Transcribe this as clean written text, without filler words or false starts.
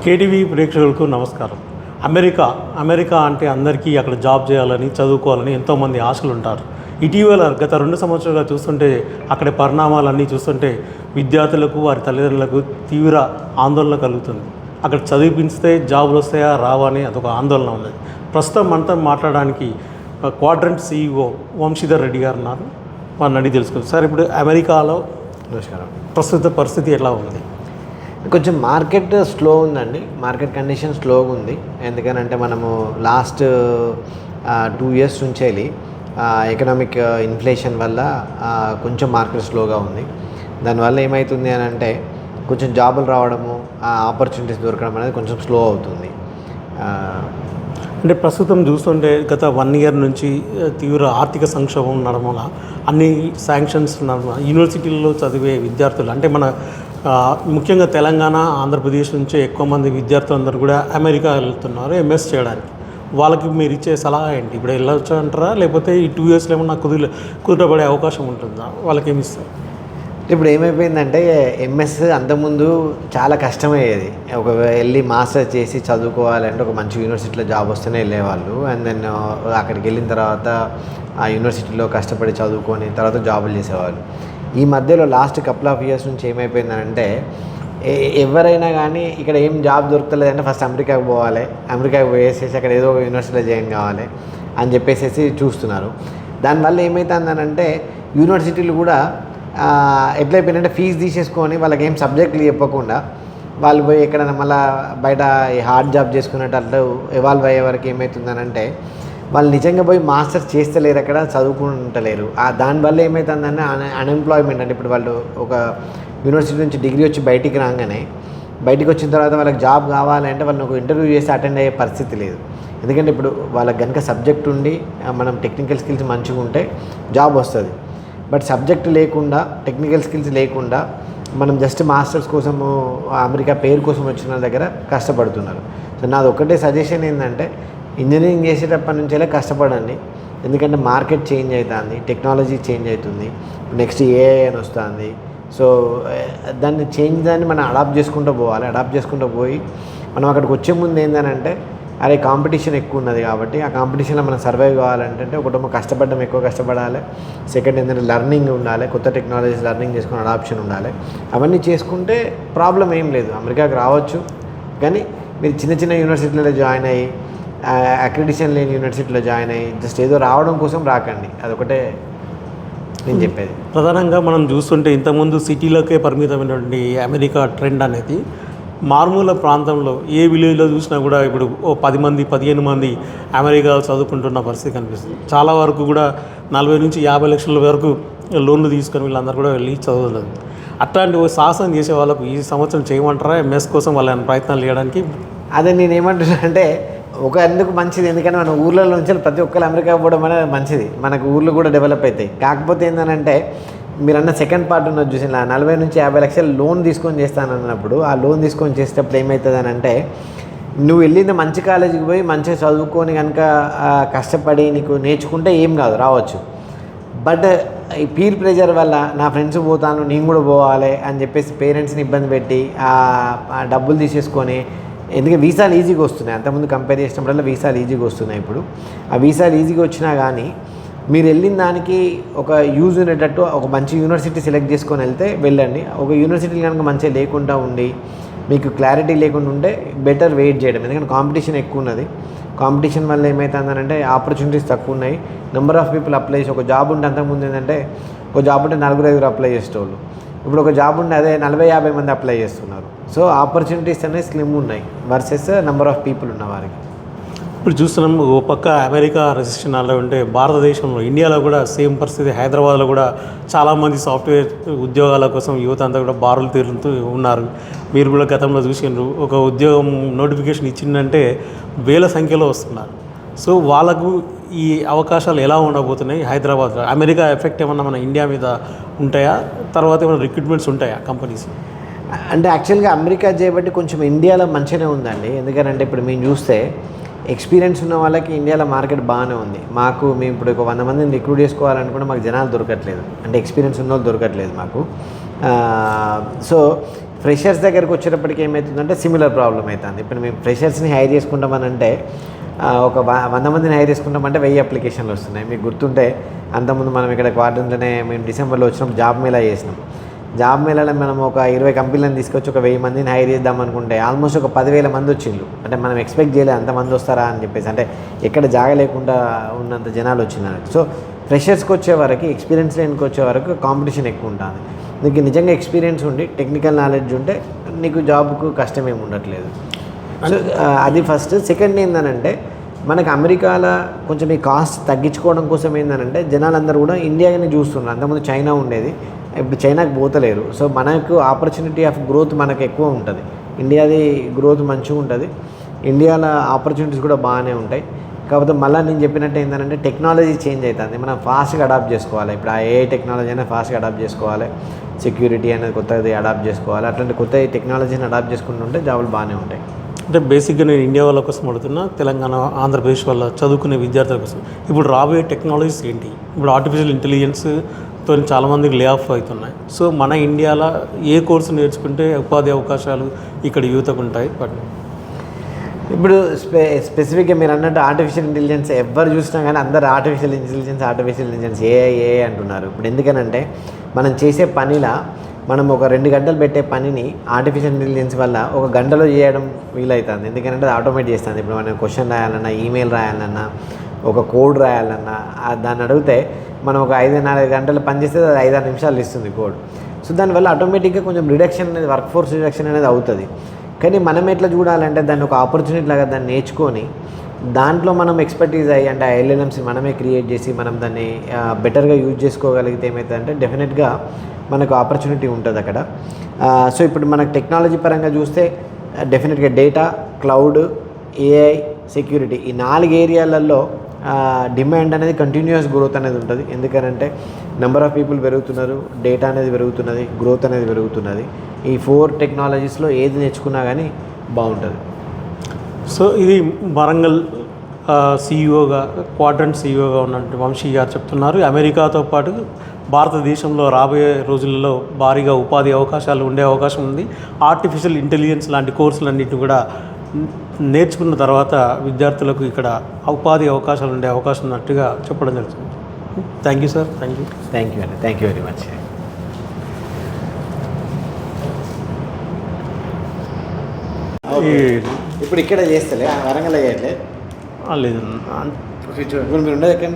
KTV ప్రేక్షకులకు నమస్కారం. America అంటే అందరికీ అక్కడ జాబ్ చేయాలని, చదువుకోవాలని ఎంతోమంది ఆశలు ఉంటారు. ఇటీవల గత 2 సంవత్సరాలుగా చూస్తుంటే అక్కడ పరిణామాలన్నీ చూస్తుంటే విద్యార్థులకు, వారి తల్లిదండ్రులకు తీవ్ర ఆందోళన కలుగుతుంది. అక్కడ చదివిపిస్తే జాబులు వస్తాయా రావా అని అదొక ఆందోళన ఉన్నది. ప్రస్తుతం మనతో మాట్లాడడానికి క్వాడ్రంట్ CEO వంశీధర్ రెడ్డి గారు ఉన్నారు. వారిని అడిగి తెలుసుకోవచ్చు. సార్, ఇప్పుడు అమెరికాలో నమస్కారం. ప్రస్తుత పరిస్థితి ఎలా ఉంది? కొంచెం మార్కెట్ స్లో ఉందండి. మార్కెట్ కండిషన్ స్లోగా ఉంది. ఎందుకనంటే మనము లాస్ట్ 2 years నుంచి వెళ్ళి ఎకనామిక్ ఇన్ఫ్లేషన్ వల్ల కొంచెం మార్కెట్ స్లోగా ఉంది. దానివల్ల ఏమవుతుంది అని అంటే కొంచెం జాబులు రావడము, ఆపర్చునిటీస్ దొరకడం అనేది కొంచెం స్లో అవుతుంది. అంటే ప్రస్తుతం చూస్తుంటే గత 1 year నుంచి తీవ్ర ఆర్థిక సంక్షోభం నడమల అన్ని శాంక్షన్స్ నడమ యూనివర్సిటీల్లో చదివే విద్యార్థులు అంటే మన ముఖ్యంగా తెలంగాణ, ఆంధ్రప్రదేశ్ నుంచే ఎక్కువ మంది విద్యార్థులందరూ కూడా అమెరికా వెళ్తున్నారు MS చేయడానికి. వాళ్ళకి మీరు ఇచ్చే సలహా ఏంటి? ఇప్పుడు వెళ్ళొచ్చు అంటారా, లేకపోతే ఈ 2 yearsలో ఏమన్నా కుదురపడే అవకాశం ఉంటుందా? వాళ్ళకి ఏమి ఇస్తారు? ఇప్పుడు ఏమైపోయిందంటే MS అంతకుముందు చాలా కష్టమయ్యేది. వెళ్ళి మాస్టర్ చేసి చదువుకోవాలంటే ఒక మంచి యూనివర్సిటీలో జాబ్ వస్తేనే వెళ్ళేవాళ్ళు. అండ్ దెన్ అక్కడికి వెళ్ళిన తర్వాత ఆ యూనివర్సిటీలో కష్టపడి చదువుకొని తర్వాత జాబులు చేసేవాళ్ళు. ఈ మధ్యలో లాస్ట్ కపుల్ ఆఫ్ ఇయర్స్ నుంచి ఏమైపోయిందంటే ఎవరైనా కానీ ఇక్కడ ఏం జాబ్ దొరకలేదంటే ఫస్ట్ అమెరికాకు పోవాలి, అమెరికాకు పోయేసేసి అక్కడ ఏదో ఒక యూనివర్సిటీలో జాయిన్ కావాలి అని చెప్పేసి చూస్తున్నారు. దానివల్ల ఏమవుతుందనంటే యూనివర్సిటీలు కూడా ఎట్లయిపోయిందంటే ఫీజు తీసేసుకొని వాళ్ళకి ఏం సబ్జెక్టులు చెప్పకుండా వాళ్ళు పోయి ఎక్కడైనా మళ్ళీ బయట హార్డ్ జాబ్ చేసుకున్నట్టు అట్లా ఎవాల్వ్ అయ్యే వరకు ఏమవుతుందనంటే వాళ్ళు నిజంగా పోయి మాస్టర్స్ చేస్తలేరు, అక్కడ చదువుకుంటలేరు. దానివల్ల ఏమవుతుందంటే అన్ఎంప్లాయ్మెంట్. అంటే ఇప్పుడు వాళ్ళు ఒక యూనివర్సిటీ నుంచి డిగ్రీ వచ్చి బయటికి రాగానే బయటికి వచ్చిన తర్వాత వాళ్ళకి జాబ్ కావాలంటే వాళ్ళని ఒక ఇంటర్వ్యూ చేసి అటెండ్ అయ్యే పరిస్థితి లేదు. ఎందుకంటే ఇప్పుడు వాళ్ళకి కనుక సబ్జెక్ట్ ఉండి మనం టెక్నికల్ స్కిల్స్ మంచిగా ఉంటే జాబ్ వస్తుంది. బట్ సబ్జెక్ట్ లేకుండా, టెక్నికల్ స్కిల్స్ లేకుండా మనం జస్ట్ మాస్టర్స్ కోసము అమెరికా పేరు కోసం వచ్చిన దగ్గర కష్టపడుతున్నారు. సో నాది ఒకటే సజెషన్ ఏంటంటే ఇంజనీరింగ్ చేసేటప్పటి నుంచే కష్టపడండి. ఎందుకంటే మార్కెట్ చేంజ్ అవుతుంది, టెక్నాలజీ చేంజ్ అవుతుంది, నెక్స్ట్ AI అని వస్తుంది. సో దాన్ని మనం అడాప్ట్ చేసుకుంటూ పోవాలి. అడాప్ట్ చేసుకుంటూ పోయి మనం అక్కడికి వచ్చే ముందు ఏంటంటే అరే కాంపిటీషన్ ఎక్కువ ఉన్నది కాబట్టి ఆ కాంపిటీషన్లో మనం సర్వైవ్ కావాలంటే ఒకటేమో ఎక్కువ కష్టపడాలి. సెకండ్ ఏంటంటే లెర్నింగ్ ఉండాలి, కొత్త టెక్నాలజీస్ లెర్నింగ్ చేసుకుని అడాప్షన్ ఉండాలి. అవన్నీ చేసుకుంటే ప్రాబ్లం ఏం లేదు. అమెరికాకి రావచ్చు, కానీ మీరు చిన్న యూనివర్సిటీలలో జాయిన్ అయ్యి అక్రిడిషన్ లేని యూనివర్సిటీలో జాయిన్ అయ్యి జస్ట్ ఏదో రావడం కోసం రాకండి. అదొకటే నేను చెప్పేది. ప్రధానంగా మనం చూస్తుంటే ఇంతకుముందు సిటీలోకే పరిమితమైనటువంటి అమెరికా ట్రెండ్ అనేది మారుమూల ప్రాంతంలో ఏ విలేజ్లో చూసినా కూడా ఇప్పుడు 10 మంది 15 మంది అమెరికా చదువుకుంటున్న పరిస్థితి కనిపిస్తుంది. చాలా వరకు కూడా 40 నుంచి 50 లక్షల వరకు లోన్లు తీసుకొని వీళ్ళందరూ కూడా వెళ్ళి చదువుతుంది. అట్లాంటి సాహసం చేసే వాళ్ళకు ఈ సంవత్సరం చేయమంటారా MS కోసం వాళ్ళని ప్రయత్నాలు చేయడానికి? అదే నేను ఏమంటున్నా అంటే ఎందుకు మంచిది, ఎందుకంటే మన ఊర్లలో నుంచి ప్రతి ఒక్కరు అమెరికా పోవడం అనేది మంచిది. మనకు ఊర్లు కూడా డెవలప్ అవుతాయి. కాకపోతే ఏంటంటే మీరన్న సెకండ్ పార్ట్ ఉన్నది చూసిన 40 నుంచి 50 లక్షలు లోన్ తీసుకొని చేస్తానన్నప్పుడు ఆ లోన్ తీసుకొని చేసేటప్పుడు ఏమవుతుంది అని అంటే నువ్వు వెళ్ళిన మంచి కాలేజీకి పోయి మంచిగా చదువుకొని కనుక కష్టపడి నీకు నేర్చుకుంటే ఏం కాదు, రావచ్చు. బట్ ఈ పీర్ ప్రెషర్ వల్ల నా ఫ్రెండ్స్ పోతాను నేను కూడా పోవాలి అని చెప్పేసి పేరెంట్స్ని ఇబ్బంది పెట్టి ఆ డబ్బులు తీసేసుకొని, ఎందుకంటే వీసాలు ఈజీగా వస్తున్నాయి. అంతకుముందు కంపేర్ చేసినప్పుడల్లా వీసాలు ఈజీగా వస్తున్నాయి. ఇప్పుడు ఆ వీసాలు ఈజీగా వచ్చినా కానీ మీరు వెళ్ళిన దానికి ఒక యూజ్ ఉండేటట్టు ఒక మంచి యూనివర్సిటీ సెలెక్ట్ చేసుకొని వెళ్తే వెళ్ళండి. ఒక యూనివర్సిటీ కనుక మంచిగా లేకుండా ఉండి మీకు క్లారిటీ లేకుండా ఉంటే బెటర్ వెయిట్ చేయడం. ఎందుకంటే కాంపిటీషన్ ఎక్కువ ఉన్నది. కాంపిటీషన్ వల్ల ఏమవుతుందనంటే ఆపర్చునిటీస్ తక్కువ ఉన్నాయి. నెంబర్ ఆఫ్ పీపుల్ అప్లై చేసి ఒక జాబ్ ఉంటే అంతకుముందు ఏంటంటే ఒక జాబ్ ఉంటే 4-5 అప్లై చేసేవాళ్ళు. ఇప్పుడు ఒక జాబ్ ఉంటే అదే 40-50 మంది అప్లై చేస్తున్నారు. సో ఆపర్చునిటీస్ అనేవి స్లిమ్ ఉన్నాయి వర్సెస్ నెంబర్ ఆఫ్ పీపుల్ ఉన్న వారికి. ఇప్పుడు చూస్తున్నాం, ఓ పక్క అమెరికా రెసిషన్ అలా ఉంటే భారతదేశంలో, ఇండియాలో కూడా సేమ్ పరిస్థితి. హైదరాబాద్లో కూడా చాలామంది సాఫ్ట్వేర్ ఉద్యోగాల కోసం యువత అంతా కూడా బారులు తీరుతూ ఉన్నారు. మీరు కూడా గతంలో చూసినారు, ఒక ఉద్యోగం నోటిఫికేషన్ ఇచ్చిందంటే వేల సంఖ్యలో వస్తున్నారు. సో వాళ్ళకు ఈ అవకాశాలు ఎలా ఉండబోతున్నాయి హైదరాబాద్లో? అమెరికా ఎఫెక్ట్ ఏమన్నా మన ఇండియా మీద ఉంటాయా? తర్వాత ఏమైనా రిక్రూట్మెంట్స్ ఉంటాయా కంపెనీస్? అంటే యాక్చువల్గా అమెరికా చేయబట్టి కొంచెం ఇండియాలో మంచిగానే ఉందండి. ఎందుకంటే ఇప్పుడు మేము చూస్తే ఎక్స్పీరియన్స్ ఉన్న వాళ్ళకి ఇండియాలో మార్కెట్ బాగానే ఉంది. మేము ఇప్పుడు ఒక 100 మందిని రిక్రూట్ చేసుకోవాలనుకుంటే మాకు జనాలు దొరకట్లేదు, అంటే ఎక్స్పీరియన్స్ ఉన్న వాళ్ళు దొరకట్లేదు మాకు. సో ఫ్రెషర్స్ దగ్గరికి వచ్చేటప్పటికి ఏమవుతుందంటే సిమిలర్ ప్రాబ్లం అవుతుంది. ఇప్పుడు మేము ఫ్రెషర్స్ని హైర్ చేసుకుంటామనంటే ఒక 100 మందిని హైర్ చేసుకుంటామంటే 1000 అప్లికేషన్లు వస్తున్నాయి. మీకు గుర్తుంటే అంతకుముందు మనం ఇక్కడ క్వార్టర్లోనే మేము డిసెంబర్లో వచ్చినప్పుడు జాబ్ మేళా చేసినాం. జాబ్ మేళాలో మనం ఒక 20 కంపెనీలను తీసుకొచ్చి ఒక 1000 మందిని హైర్ చేద్దాం అనుకుంటే ఆల్మోస్ట్ ఒక 10,000 మంది వచ్చిండ్రు. అంటే మనం ఎక్స్పెక్ట్ చేయలేదు అంతమంది వస్తారా అని చెప్పేసి, అంటే ఎక్కడ జాగ లేకుండా ఉన్నంత జనాలు వచ్చినారు. సో ఫ్రెషర్స్కి వచ్చే వరకు, ఎక్స్పీరియన్స్ లేనికి వచ్చే వరకు కాంపిటీషన్ ఎక్కువ ఉంటుంది. నీకు నిజంగా ఎక్స్పీరియన్స్ ఉండి టెక్నికల్ నాలెడ్జ్ ఉంటే నీకు జాబ్కు కష్టం ఏమి ఉండట్లేదు. సో అది ఫస్ట్. సెకండ్ ఏంటంటే మనకి అమెరికాలో కొంచెం ఈ కాస్ట్ తగ్గించుకోవడం కోసం ఏంటంటే జనాలందరూ కూడా ఇండియాని చూస్తున్నారు. అంతకుముందు చైనా ఉండేది, ఇప్పుడు చైనాకి పోతలేరు. సో మనకు ఆపర్చునిటీ ఆఫ్ గ్రోత్ మనకు ఎక్కువ ఉంటుంది. ఇండియాది గ్రోత్ మంచిగా ఉంటుంది, ఇండియాలో ఆపర్చునిటీస్ కూడా బాగానే ఉంటాయి. కాకపోతే మళ్ళీ నేను చెప్పినట్టు ఏంటంటే టెక్నాలజీ చేంజ్ అవుతుంది, మనం ఫాస్ట్గా అడాప్ట్ చేసుకోవాలి. ఇప్పుడు ఆ ఏఐ టెక్నాలజీ అయినా ఫాస్ట్గా అడాప్ట్ చేసుకోవాలి, సెక్యూరిటీ అనేది కొత్తది అడాప్ట్ చేసుకోవాలి. అట్లాంటి కొత్త టెక్నాలజీని అడాప్ట్ చేసుకుంటుంటే జాబులు బాగానే ఉంటాయి. అంటే బేసిక్గా నేను ఇండియా వాళ్ళ కోసం అడుగుతున్నా, తెలంగాణ ఆంధ్రప్రదేశ్ వాళ్ళ చదువుకునే విద్యార్థుల కోసం ఇప్పుడు రాబోయే టెక్నాలజీస్ ఏంటి? ఇప్పుడు ఆర్టిఫిషియల్ ఇంటెలిజెన్స్తో చాలామందికి లే ఆఫ్ అవుతున్నాయి. సో మన ఇండియాలో ఏ కోర్సు నేర్చుకుంటే ఉపాధి అవకాశాలు ఇక్కడ యువతకు ఉంటాయి? బట్ ఇప్పుడు స్పెసిఫిక్గా మీరు అన్నట్టు ఆర్టిఫిషియల్ ఇంటెలిజెన్స్ ఎవరు చూసినా కానీ అందరు ఆర్టిఫిషియల్ ఇంటెలిజెన్స్ ఏ అంటున్నారు. ఇప్పుడు ఎందుకనంటే మనం చేసే పనిలా మనం ఒక 2 గంటలు పెట్టే పనిని ఆర్టిఫిషియల్ ఇంటెలిజెన్స్ వల్ల ఒక గంటలో చేయడం వీలవుతుంది. ఎందుకంటే అది ఆటోమేట్ చేస్తుంది. ఇప్పుడు మనం క్వశ్చన్ రాయాలన్నా, ఈమెయిల్ రాయాలన్నా, ఒక కోడ్ రాయాలన్నా దాన్ని అడిగితే మనం ఒక 5-4 గంటలు పనిచేస్తే అది 5-6 నిమిషాలు ఇస్తుంది కోడ్. సో దానివల్ల ఆటోమేటిక్గా కొంచెం రిడక్షన్ అనేది, వర్క్ ఫోర్స్ రిడక్షన్ అనేది అవుతుంది. కానీ మనం ఎట్లా చూడాలంటే దాన్ని ఒక ఆపర్చునిటీ లాగా దాన్ని నేర్చుకొని దాంట్లో మనం ఎక్స్పర్టీజ్ అయ్యి, అంటే ఆ ఎల్ఎల్ఎంస్ మనమే క్రియేట్ చేసి మనం దాన్ని బెటర్గా యూజ్ చేసుకోగలిగితే ఏమవుతుందంటే డెఫినెట్గా మనకు ఆపర్చునిటీ ఉంటుంది అక్కడ. సో ఇప్పుడు మనకు టెక్నాలజీ పరంగా చూస్తే డెఫినెట్గా డేటా, క్లౌడ్, ఏఐ, సెక్యూరిటీ ఈ 4 ఏరియాలలో డిమాండ్ అనేది కంటిన్యూస్ గ్రోత్ అనేది ఉంటుంది. ఎందుకంటే నెంబర్ ఆఫ్ పీపుల్ పెరుగుతున్నారు, డేటా అనేది పెరుగుతున్నది, గ్రోత్ అనేది పెరుగుతున్నది. ఈ 4 టెక్నాలజీస్లో ఏది నేర్చుకున్నా కానీ బాగుంటుంది. సో ఇది వరంగల్ సీఈఓగా, క్వాడ్రంట్ సీఈఓగా ఉన్నటువంటి వంశీ గారు చెప్తున్నారు. అమెరికాతో పాటు భారతదేశంలో రాబోయే రోజుల్లో భారీగా ఉపాధి అవకాశాలు ఉండే అవకాశం ఉంది. ఆర్టిఫిషియల్ ఇంటెలిజెన్స్ లాంటి కోర్సులన్నింటినీ కూడా నేర్చుకున్న తర్వాత విద్యార్థులకు ఇక్కడ ఉపాధి అవకాశాలు ఉండే అవకాశం ఉన్నట్టుగా చెప్పడం జరుగుతుంది. Thank you sir. Thank you అండి. Thank you very much. ఇప్పుడు ఇక్కడ చేస్తలే, వరంగల్ అయ్యట్లే లేదు మీరు ఉండదు ఎక్కడ